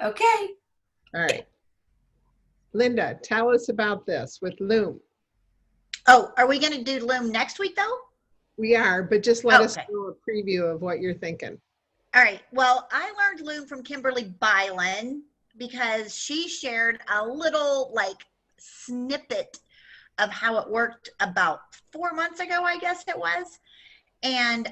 Okay. All right. Linda, tell us about this with Loom. Oh, are we going to do Loom next week though? We are, but just let us Okay. do a preview of what you're thinking. All right. Well, I learned Loom from Kimberly Byland because she shared a little like snippet of how it worked about 4 months ago, I guess it was. And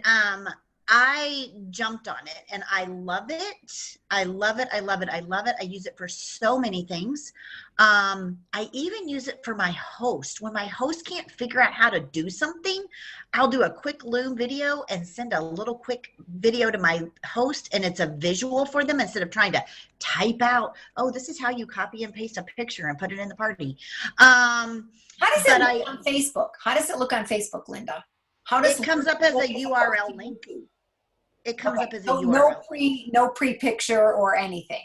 I jumped on it and I love it. I love it. I love it. I love it. I use it for so many things. I even use it for my host. When my host can't figure out how to do something, I'll do a quick Loom video and send a little quick video to my host, and it's a visual for them instead of trying to type out, oh, this is how you copy and paste a picture and put it in the party. How does it look on Facebook? How does it look on Facebook, Linda? How does it comes up as a URL link? It comes up as a URL. No pre-picture or anything.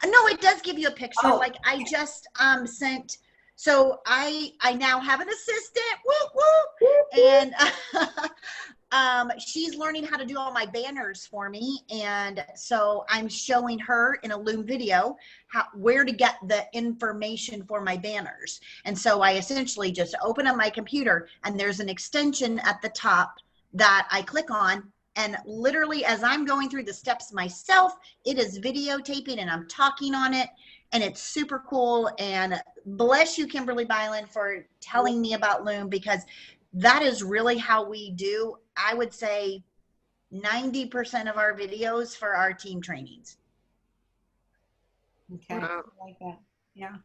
No, it does give you a picture. Oh, like I just sent. So I now have an assistant. Woo, woo, and she's learning how to do all my banners for me, and so I'm showing her in a Loom video where to get the information for my banners. And so I essentially just open up my computer, and there's an extension at the top that I click on. And literally, as I'm going through the steps myself, it is videotaping and I'm talking on it. And it's super cool. And bless you, Kimberly Byland, for telling me about Loom, because that is really how we do, I would say, 90% of our videos for our team trainings. Okay. Wow. I like that. Yeah.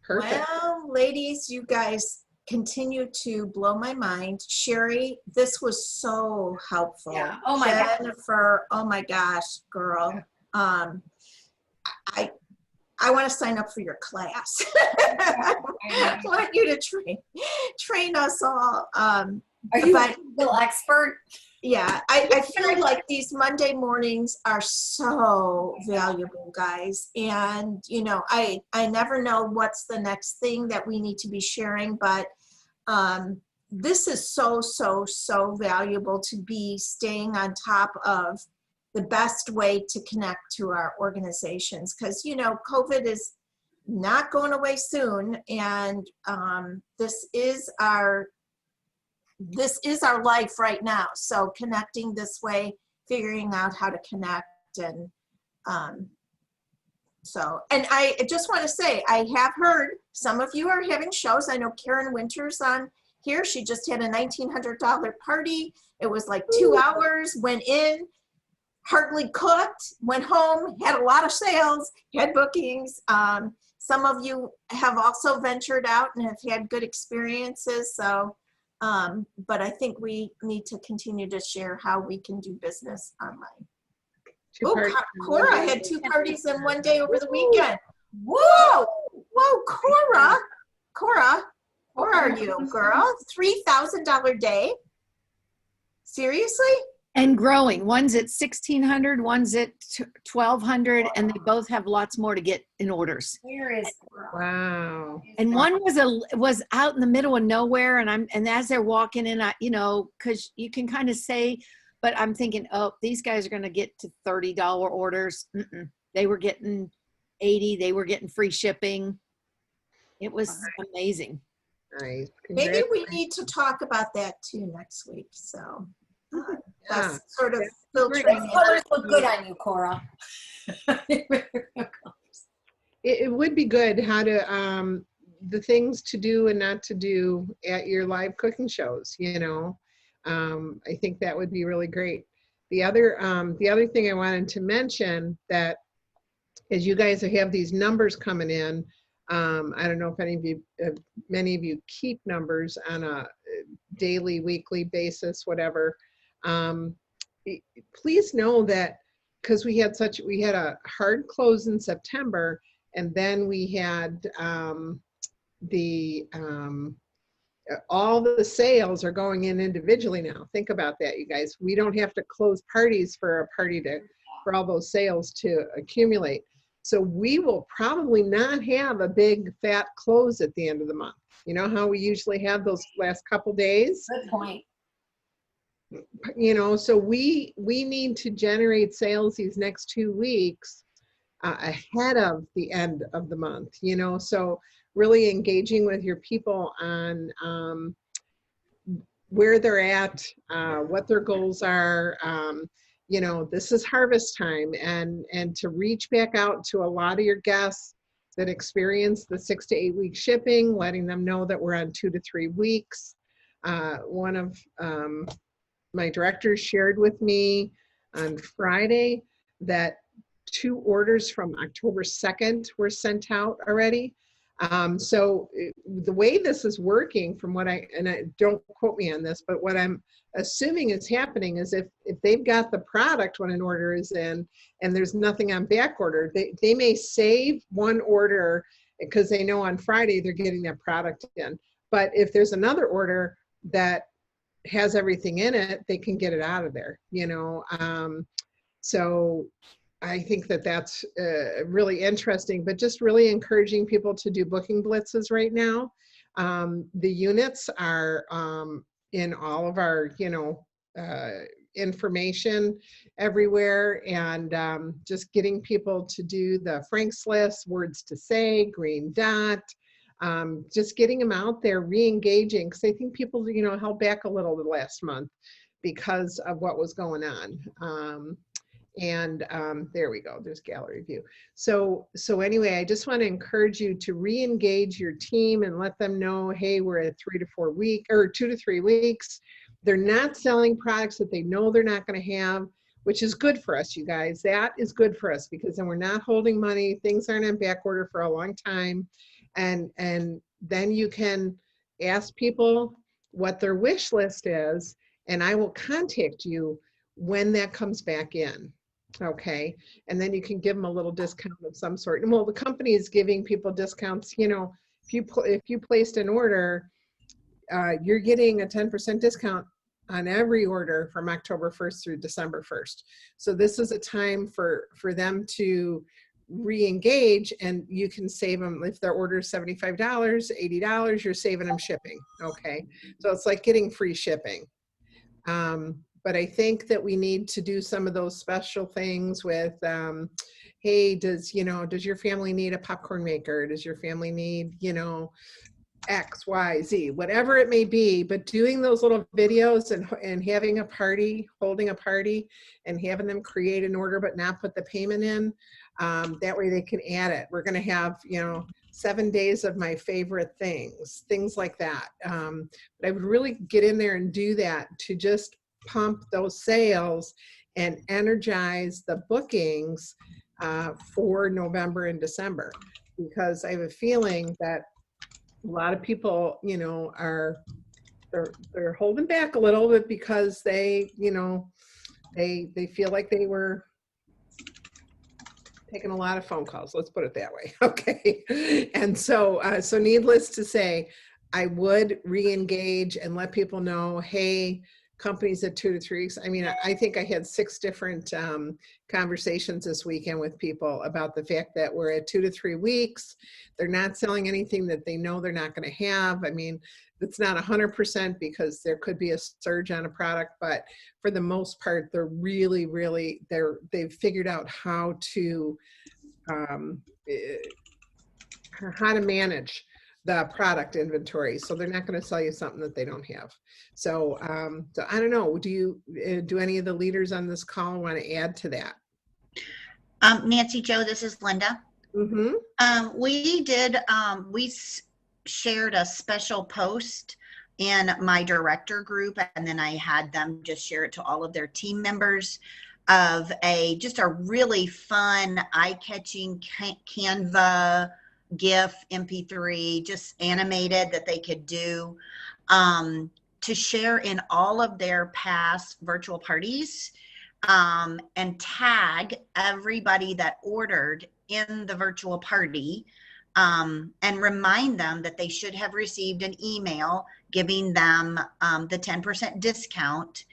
Perfect. Well, ladies, you guys continue to blow my mind. Sherry, this was so helpful. Yeah. Oh my God. Jennifer, oh my gosh, girl. I want to sign up for your class. I want you to train us all. Are you a real expert? Yeah, I feel like these Monday mornings are so valuable, guys. And, you know, I never know what's the next thing that we need to be sharing, but this is so, so, so valuable to be staying on top of the best way to connect to our organizations. Because, you know, COVID is not going away soon. And this is our life right now. So connecting this way, figuring out how to connect. And and I just want to say, I have heard some of you are having shows. I know Karen Winters on here. She just had a $1,900 party. It was like 2 hours, went in, hardly cooked, went home, had a lot of sales, had bookings. Some of you have also ventured out and have had good experiences. So, but I think we need to continue to share how we can do business online. Oh, Cora had 2 parties in one day over the weekend. Whoa, Cora, where are you, girl? $3,000 day? Seriously? And growing. One's at 1,600, one's at 1,200, and they both have lots more to get in orders. Where is Cora? Wow. And one was out in the middle of nowhere, and as they're walking in, you know, because you can kind of say. But I'm thinking, oh, these guys are going to get to $30 orders. They were getting 80. They were getting free shipping. It was amazing. Nice. Maybe we need to talk about that too next week. So that's sort of filtering. Those colors look good on you, Cora. It would be good how to the things to do and not to do at your live cooking shows, you know. I think that would be really great. The other thing I wanted to mention, that as you guys have these numbers coming in, I don't know if many of you keep numbers on a daily, weekly basis, whatever. Please know that, because we had a hard close in September, and then we had all the sales are going in individually now. Think about that, you guys. We don't have to close parties for all those sales to accumulate. So we will probably not have a big fat close at the end of the month. You know how we usually have those last couple days? Good point. You know, so we need to generate sales these next 2 weeks ahead of the end of the month, you know, so really engaging with your people on where they're at, what their goals are. You know, this is harvest time, and to reach back out to a lot of your guests that experience the 6 to 8 week shipping, letting them know that we're on 2 to 3 weeks. One of my directors shared with me on Friday that 2 orders from October 2nd were sent out already. So the way this is working, from what I don't quote me on this, but what I'm assuming is happening is if they've got the product when an order is in and there's nothing on back order, they may save one order because they know on Friday they're getting that product in. But if there's another order that has everything in it, they can get it out of there, you know. So I think that that's really interesting, but just really encouraging people to do booking blitzes right now. The units are in all of our, you know, information everywhere, and just getting people to do the Frank's List, Words to Say, Green Dot, just getting them out there, re-engaging, because I think people, you know, held back a little the last month because of what was going on. There we go, there's gallery view. So anyway, I just want to encourage you to re-engage your team and let them know, hey, we're at 3 to 4 weeks or 2 to 3 weeks. They're not selling products that they know they're not going to have, which is good for us, you guys. That is good for us, because then we're not holding money. Things aren't on back order for a long time. And then you can ask people what their wish list is, and I will contact you when that comes back in. Okay, and then you can give them a little discount of some sort. And well, the company is giving people discounts. You know, if you placed an order, you're getting a 10% discount on every order from October 1st through December 1st. So this is a time for them to re-engage, and you can save them. If their order is $75, $80, you're saving them shipping. Okay, so it's like getting free shipping. But I think that we need to do some of those special things with, hey, does your family need a popcorn maker? Does your family need, you know, X, Y, Z, whatever it may be, but doing those little videos and having a party, holding a party and having them create an order but not put the payment in, that way they can add it. We're going to have, you know, 7 days of my favorite things like that. But I would really get in there and do that to just pump those sales and energize the bookings for November and December, because I have a feeling that a lot of people, you know, they're holding back a little bit because they, you know, they feel like they were taking a lot of phone calls. Let's put it that way. Okay. And so needless to say, I would re-engage and let people know, hey, companies at 2 to 3 weeks. I mean, I think I had 6 different conversations this weekend with people about the fact that we're at 2 to 3 weeks. They're not selling anything that they know they're not going to have. I mean, it's not 100% because there could be a surge on a product, but for the most part, they're really, really, they've figured out how to manage the product inventory. So they're not going to sell you something that they don't have. So, so I don't know, do any of the leaders on this call want to add to that? Nancy, Joe, this is Linda. Mm-hmm. We shared a special post in my director group, and then I had them just share it to all of their team members of just a really fun, eye-catching Canva GIF, MP3, just animated that they could do to share in all of their past virtual parties, and tag everybody that ordered in the virtual party, and remind them that they should have received an email giving them the 10% discount,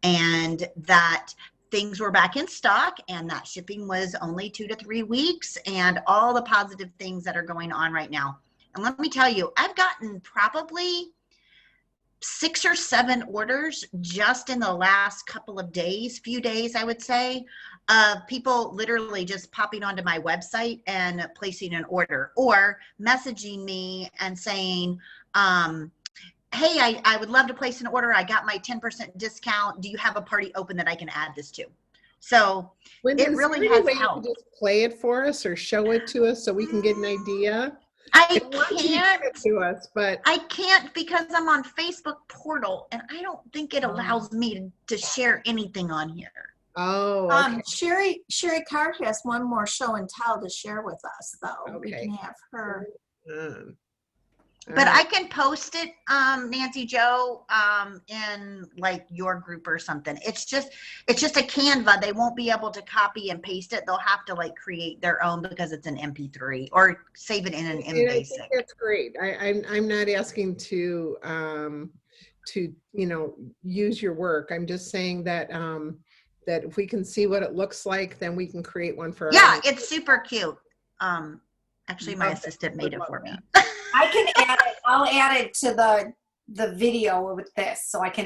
and that things were back in stock, and that shipping was only 2 to 3 weeks, and all the positive things that are going on right now. And let me tell you, I've gotten probably 6 or 7 orders just in the last few days, I would say, of people literally just popping onto my website and placing an order, or messaging me and saying, hey, I would love to place an order. I got my 10% discount. Do you have a party open that I can add this to? So Linda, it is really there any has way you helped. could just play it for us or show it to us so we can get an idea? I want you to can't. give it to us, but I can't because I'm on Facebook portal and I don't think it allows me to share anything on here. oh, okay. Sherry Carr has one more show and tell to share with us, though. We Okay. can have her. But I can post it, Nancy Joe, in like your group or something. It's just a Canva. They won't be able to copy and paste it. They'll have to like create their own because it's an MP3 or save it in an And I MBasic. think that's great. I'm not asking to use your work. I'm just saying that that if we can see what it looks like, then we can create one for. Yeah, our it's super cute. Actually, my Love it. assistant made it Love for me. I can add it. I'll add it to the video with this, so I can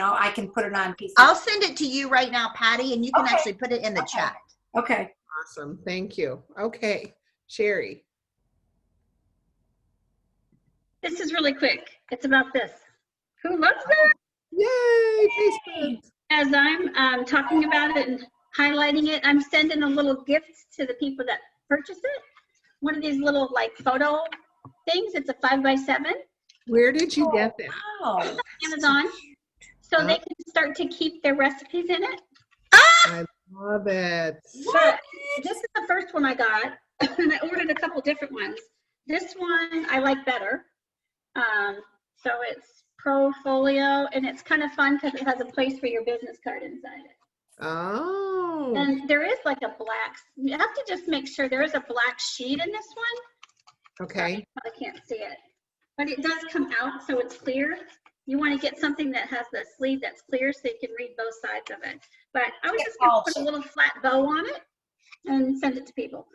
put it on PC. I'll send it to you right now, Patty, and you can Okay. actually put it in the Okay. chat. Okay. Awesome. Thank you. Okay, Sherry. This is really quick. It's about this. Who loves that? Yay! Facebook. As I'm talking about it and highlighting it, I'm sending a little gift to the people that purchase it. One of these little like photo things. It's a 5x7. Where did you get that? Wow. Amazon. So they can start to keep their recipes in it. I love it. But this is the first one I got, and I ordered a couple different ones. This one I like better. So it's Profolio, and it's kind of fun because it has a place for your business card inside it. Oh. And there is like a black, you have to just make sure there is a black sheet in this one. Okay. I can't see it, but it does come out so it's clear. You want to get something that has the sleeve that's clear so you can read both sides of it. But I was just going to put a little flat bow on it and send it to people.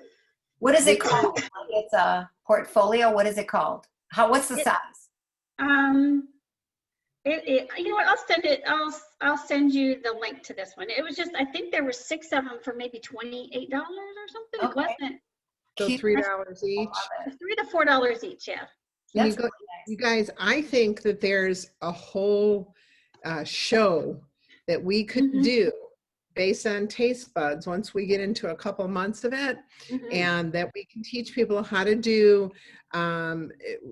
What is it called? It's a portfolio. What is it called? What's the size? You know what? I'll send it. I'll send you the link to this one. It was just, I think there were 6 of them for maybe $28 or something. It Okay. wasn't. So $3 each. $3 to $4 each. Yeah. Can That's really you guys, I think that there's a whole show that we could Mhm. do based on taste buds once we get into a couple months of it, Mhm. and that we can teach people how to do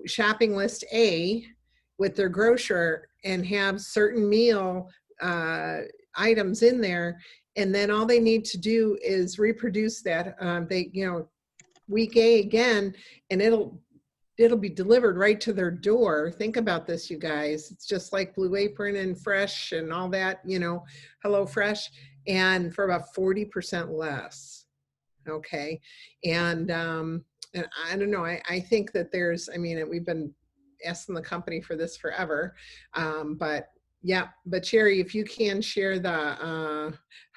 shopping list A with their grocer and have certain meal items in there, and then all they need to do is reproduce that week A again, and it'll be delivered right to their door. Think about this, you guys. It's just like Blue Apron and Fresh and all that, Hello Fresh, and for about 40% less. Okay. And I don't know, I think that we've been asking the company for this forever. But Sherry, if you can share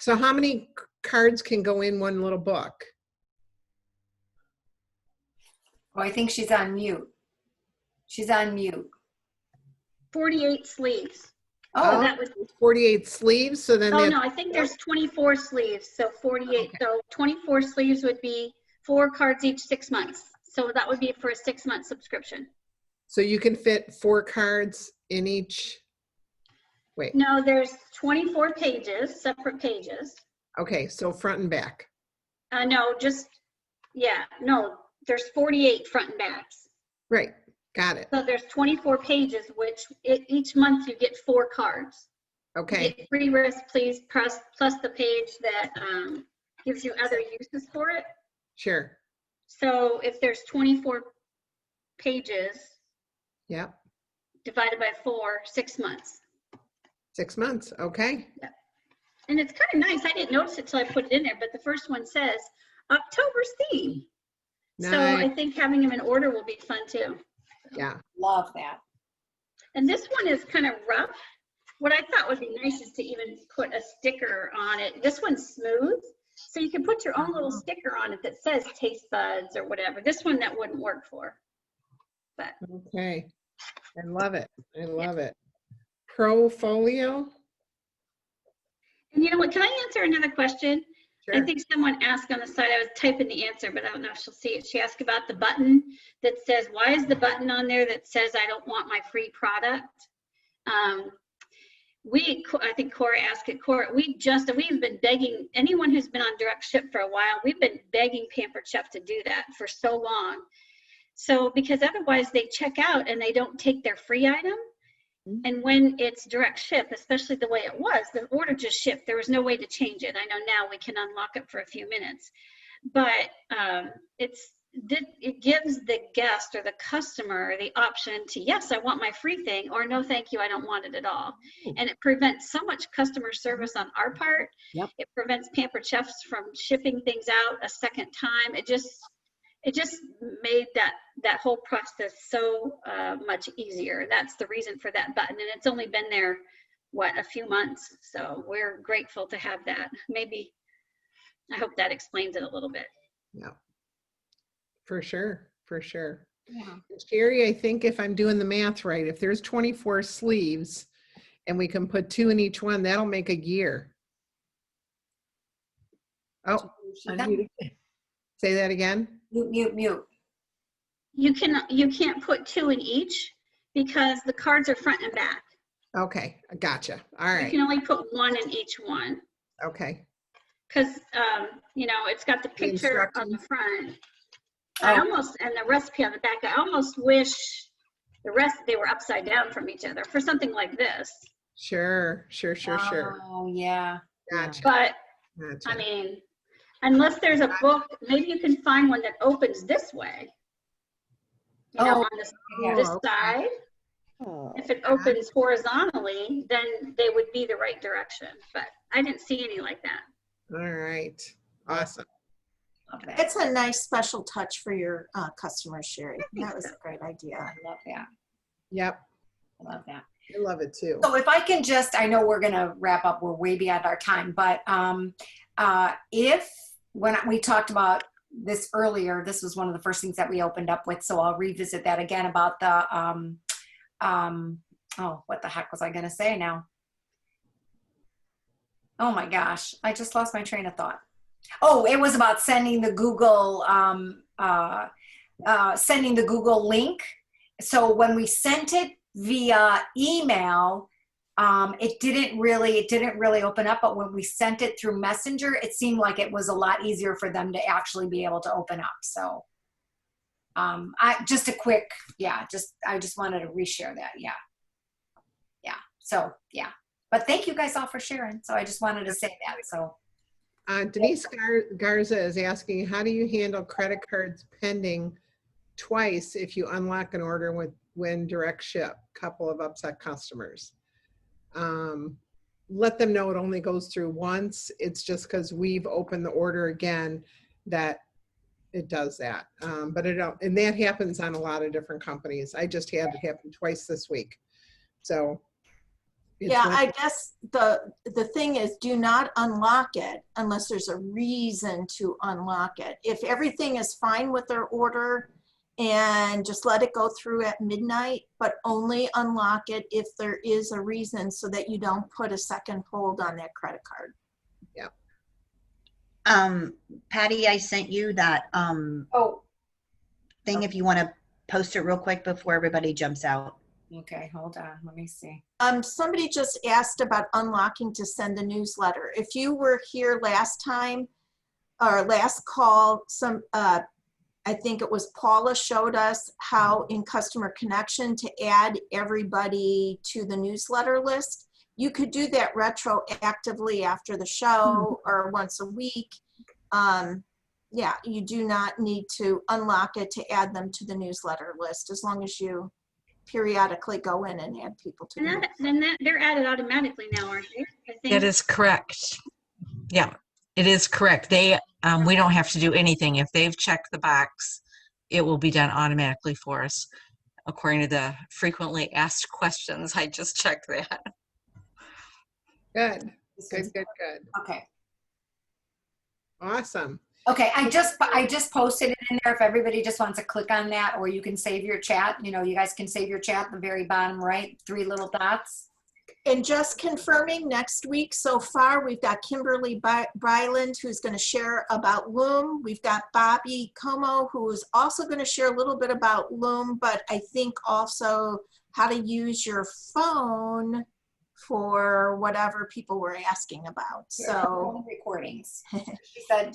so how many cards can go in one little book? Oh, I think she's on mute. She's on mute. 48 sleeves. Oh, That was. 48 sleeves. So then Oh no, I think there's 24 sleeves. So 48. Okay. So 24 sleeves would be 4 cards each 6 months. So that would be for a 6-month subscription. So you can fit 4 cards in each. Wait. No, there's 24 pages, separate pages. Okay, so front and back. There's 48 front and backs. Right. Got it. So there's 24 pages, which each month you get 4 cards. Okay. You get free recipes plus the page that gives you other uses for it. Sure. So if there's 24 pages Yep. divided by 4, 6 months. 6 months. Okay. And it's kind of nice. I didn't notice it till I put it in there, but the first one says October's theme. So I Nice. think having them in order will be fun too. Yeah. love that. And this one is kind of rough. What I thought would be nice is to even put a sticker on it. This one's smooth, so you can put your own little sticker on it that says taste buds or whatever. This one that wouldn't work for. But Okay. I love it. I love it. Profolio. and you know what? Can I answer another question? I think someone asked on the side, I was typing the answer, but I don't know if she'll see it. She asked about the button that says, why is the button on there that says I don't want my free product? I think Cora asked it. Cora, we've been begging anyone who's been on direct ship for a while, we've been begging Pampered Chef to do that for so long. So, because otherwise they check out and they don't take their free item. And when it's direct ship, especially the way it was, the order just shipped. There was no way to change it. I know now we can unlock it for a few minutes, but it gives the guest or the customer the option to, yes, I want my free thing, or no, thank you, I don't want it at all. And it prevents so much customer service on our part. Yep. It prevents Pampered Chefs from shipping things out a second time. It just made that whole process so much easier. That's the reason for that button. And it's only been there, a few months. So we're grateful to have that. Maybe, I hope that explains it a little bit. Yeah. For sure. For sure. Yeah. Sherry, I think if I'm doing the math right, if there's 24 sleeves and we can put 2 in each one, that'll make a gear. Oh, Unmuted. say that again. Mute. You can't put 2 in each because the cards are front and back. Okay, I gotcha. All You right. can only put 1 in each one Okay. because it's got the picture on the instructions. front. Oh. And the recipe on the back. I almost wish they were upside down from each other for something like this. Sure. Oh, yeah. Gotcha. But Gotcha. I mean, unless there's a book, maybe you can find one that opens this way. Oh, On this okay. side. If it opens horizontally, then they would be the right direction. But I didn't see any like that. All right. Awesome. Love that. It's a nice special touch for your customers, Sherry. That was a great idea. I love that. Yep. I love that. I love it too. So if I can just, I know we're going to wrap up, we're way beyond our time, but when we talked about this earlier, this was one of the first things that we opened up with, so I'll revisit that again about the, what the heck was I going to say now? Oh my gosh, I just lost my train of thought. Oh, it was about sending the Google, link. So when we sent it via email, it didn't really open up, but when we sent it through Messenger, it seemed like it was a lot easier for them to actually be able to open up. So I just wanted to reshare that. Yeah. So yeah, but thank you guys all for sharing. So I just wanted to say that. So Denise Garza is asking, how do you handle credit cards pending twice if you unlock an order when direct ship? Couple of upset customers. Let them know it only goes through once. It's just because we've opened the order again that it does that. And that happens on a lot of different companies. I just had it happen twice this week. So Yeah, I guess the thing is, do not unlock it unless there's a reason to unlock it. If everything is fine with their order, and just let it go through at midnight, but only unlock it if there is a reason so that you don't put a second hold on that credit card. Yep. Patty, I sent you that thing if you want to post it real quick before everybody jumps out. okay, hold on, let me see. Somebody just asked about unlocking to send a newsletter. If you were here last time, or last call, I think it was Paula showed us how in Customer Connection to add everybody to the newsletter list. You could do that retroactively after the show or once a week. Yeah, you do not need to unlock it to add them to the newsletter list as long as you periodically go in and add people to the They're added automatically now, aren't they? I think. That is correct. Yeah, it is correct. We don't have to do anything. If they've checked the box, it will be done automatically for us. According to the frequently asked questions, I just checked that. Good. Okay. Awesome. Okay, I just posted it in there if everybody just wants to click on that, or you can save your chat. You guys can save your chat at the very bottom right, 3 little dots. And just confirming next week so far, we've got Kimberly Bryland, who's going to share about Loom. We've got Bobby Como, who is also going to share a little bit about Loom, but I think also how to use your phone for whatever people were asking about. So recordings. She said,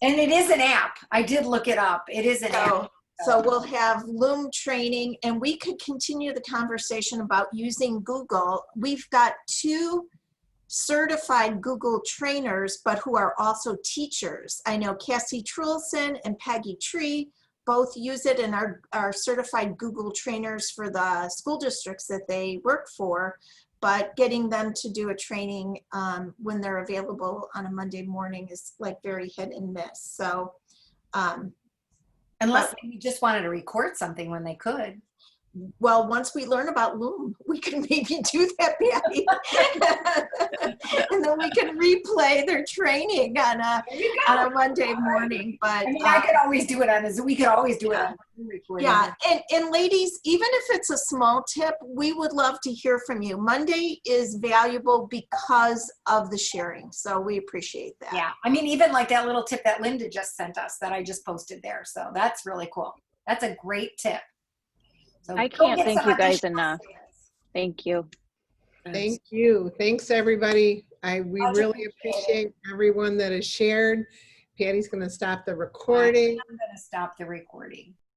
and it is an app. I did look it up. It is an app. So we'll have Loom training, and we could continue the conversation about using Google. We've got 2 certified Google trainers, but who are also teachers. I know Cassie Trulson and Peggy Tree both use it and are certified Google trainers for the school districts that they work for, but getting them to do a training when they're available on a Monday morning is like very hit and miss. So, unless we just wanted to record something when they could. Well, once we learn about Loom, we can maybe do that, Patty. And then we can replay their training on a Monday morning. But I mean, I could always do it on we could always do it on Zoom recording. Yeah, and ladies, even if it's a small tip, we would love to hear from you. Monday is valuable because of the sharing, so we appreciate that. Yeah, I mean, even like that little tip that Linda just sent us that I just posted there. So that's really cool. That's a great tip. So I go can't get thank some you guys additional enough. ideas. Thank you. Thank you. Thanks, everybody. We Much really appreciate everyone that has shared. Patty's going to stop the recording. I'm going to stop the recording.